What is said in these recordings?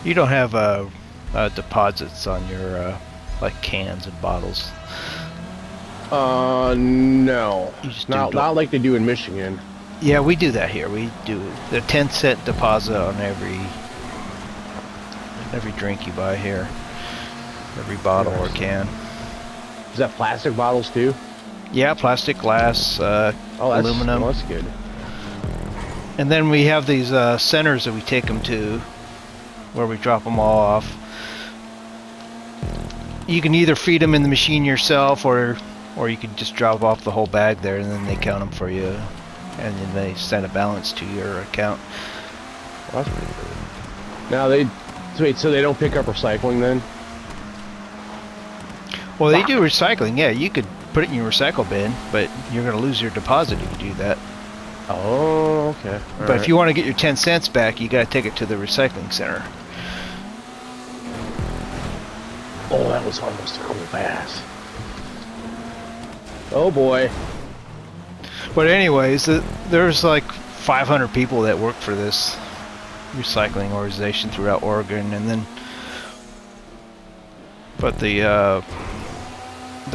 You don't have deposits on your like cans and bottles. No. You just Not like they do in Michigan. Yeah, we do that here. We do the 10-cent deposit on every drink you buy here, every bottle or can. Is that plastic bottles too? Yeah, plastic, glass, aluminum. That's good. And then we have these centers that we take them to, where we drop them all off. You can either feed them in the machine yourself, or you can just drop off the whole bag there, and then they count them for you, and then they send a balance to your account. Well, that's pretty good. Now so they don't pick up recycling then? Well, they do recycling. Yeah, you could put it in your recycle bin, but you're going to lose your deposit if you do that. Oh, okay. But if you want to get your 10 cents back, you got to take it to the recycling center. Oh, that was almost a cool pass. Oh boy. But anyways, there's like 500 people that work for this recycling organization throughout Oregon, and then but the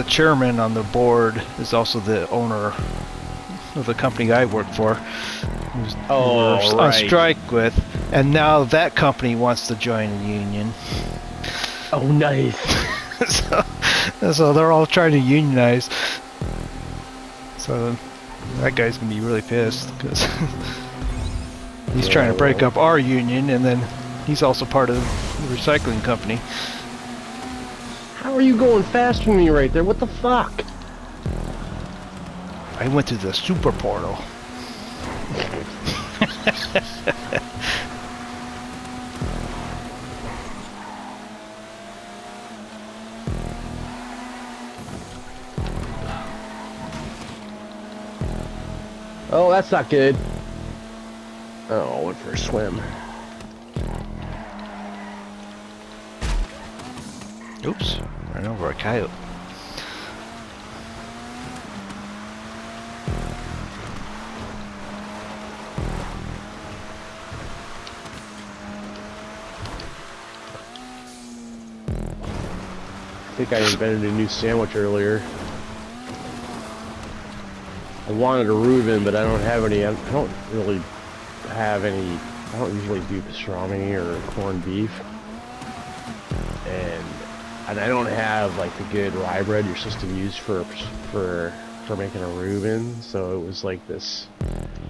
chairman on the board is also the owner of the company I work for, who's on strike with, and now that company wants to join a union. Oh, nice. so they're all trying to unionize. So that guy's gonna be really pissed because he's trying to break up our union, and then he's also part of the recycling company. How are you going faster than me right there? What the fuck? I went to the super portal. Oh, that's not good. Oh, I went for a swim. Oops, ran over a coyote. I think I invented a new sandwich earlier. I wanted a Reuben, but I don't have any. I don't really have any. I don't usually do pastrami or corned beef, and I don't have like the good rye bread you're supposed to use for making a Reuben. So it was like this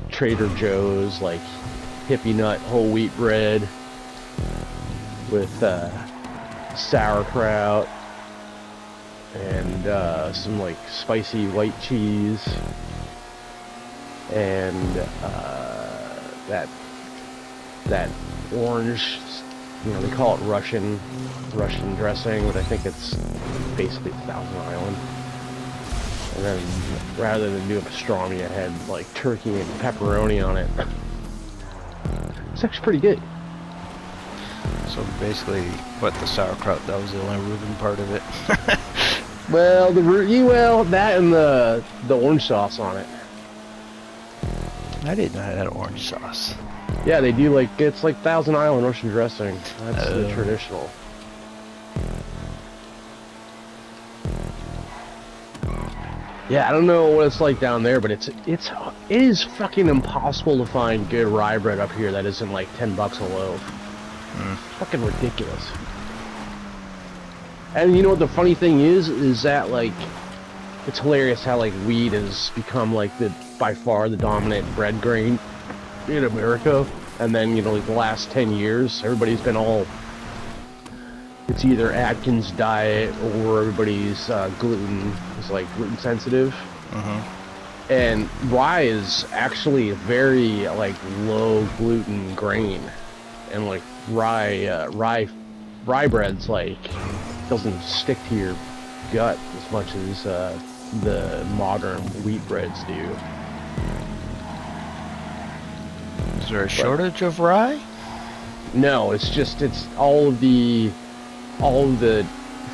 Trader Joe's like hippie nut whole wheat bread with sauerkraut and some like spicy white cheese. And that orange, they call it Russian dressing, but I think it's basically Thousand Island. And then rather than do a pastrami, I had like turkey and pepperoni on it. It's actually pretty good. So basically, what the sauerkraut, that was the only Reuben part of it. Well, that and the orange sauce on it. I didn't know I had orange sauce. Yeah, they do it's like Thousand Island Russian dressing. That's the traditional. Yeah, I don't know what it's like down there, but it is fucking impossible to find good rye bread up here that isn't like $10 a loaf. It's fucking ridiculous. And you know what the funny thing is that like it's hilarious how like wheat has become like by far the dominant bread grain in America, and then like the last 10 years everybody's been it's either Atkins diet or everybody's gluten is like gluten sensitive. And rye is actually a very like low gluten grain, and like rye bread's like doesn't stick to your gut as much as the modern wheat breads do. Is there a shortage of rye? No, it's all of the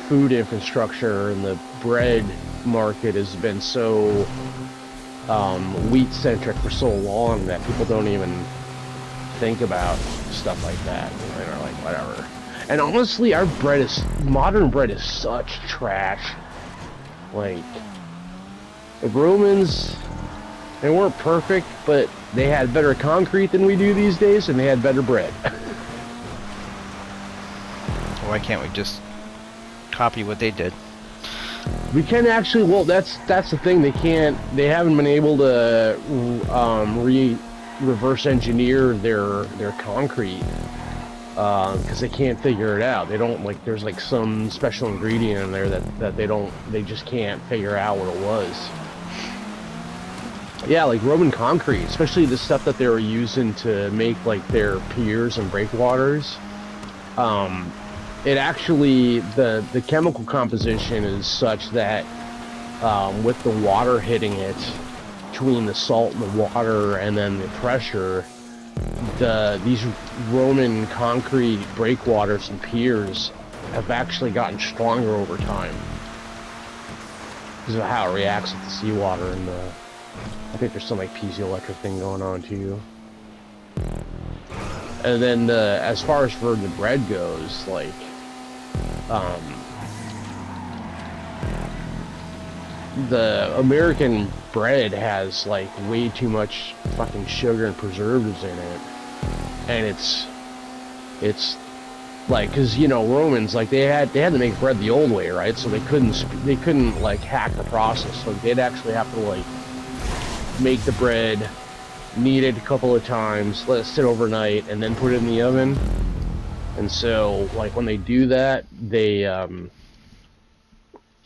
food infrastructure and the bread market has been so wheat centric for so long that people don't even think about stuff like that. They're like, whatever. And honestly, our bread is, modern bread is such trash. Like, the Romans, they weren't perfect, but they had better concrete than we do these days, and they had better bread. Why can't we just copy what they did? We can actually, well, that's the thing, they haven't been able to reverse engineer their concrete, because they can't figure it out. They don't, like, there's like some special ingredient in there that they just can't figure out what it was. Yeah, like Roman concrete, especially the stuff that they were using to make like their piers and breakwaters. It actually, the chemical composition is such that with the water hitting it, between the salt and the water and then the pressure, these Roman concrete breakwaters and piers have actually gotten stronger over time because of how it reacts with the seawater, and I think there's some like piezoelectric thing going on too. And then as far as for the bread goes, like the American bread has like way too much fucking sugar and preservatives in it, and it's like, because you know, Romans, like they had to make bread the old way, right? So they couldn't like hack the process, so they'd actually have to like make the bread, knead it a couple of times, let it sit overnight, and then put it in the oven. And so like when they do that, they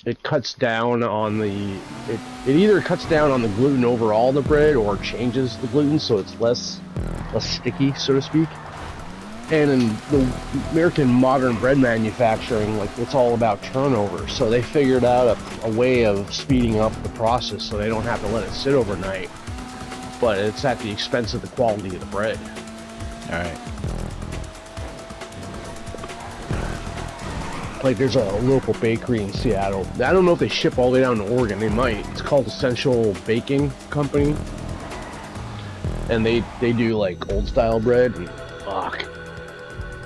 it cuts down on it either cuts down on the gluten overall in the bread, or changes the gluten so it's less sticky, so to speak. And in the American modern bread manufacturing, like, it's all about turnover, so they figured out a way of speeding up the process so they don't have to let it sit overnight, but it's at the expense of the quality of the bread. All right. Like, there's a local bakery in Seattle. I don't know if they ship all the way down to Oregon. They might. It's called Essential Baking Company. And they do, like, old-style bread. And, fuck.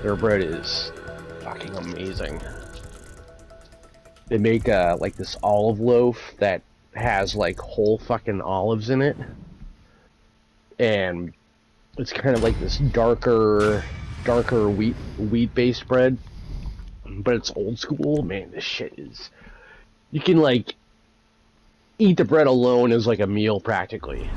Their bread is fucking amazing. They make, like, this olive loaf that has, like, whole fucking olives in it. And it's kind of like this darker wheat-based bread. But it's old school. Man, this shit is... You can, like, eat the bread alone as, like, a meal, practically.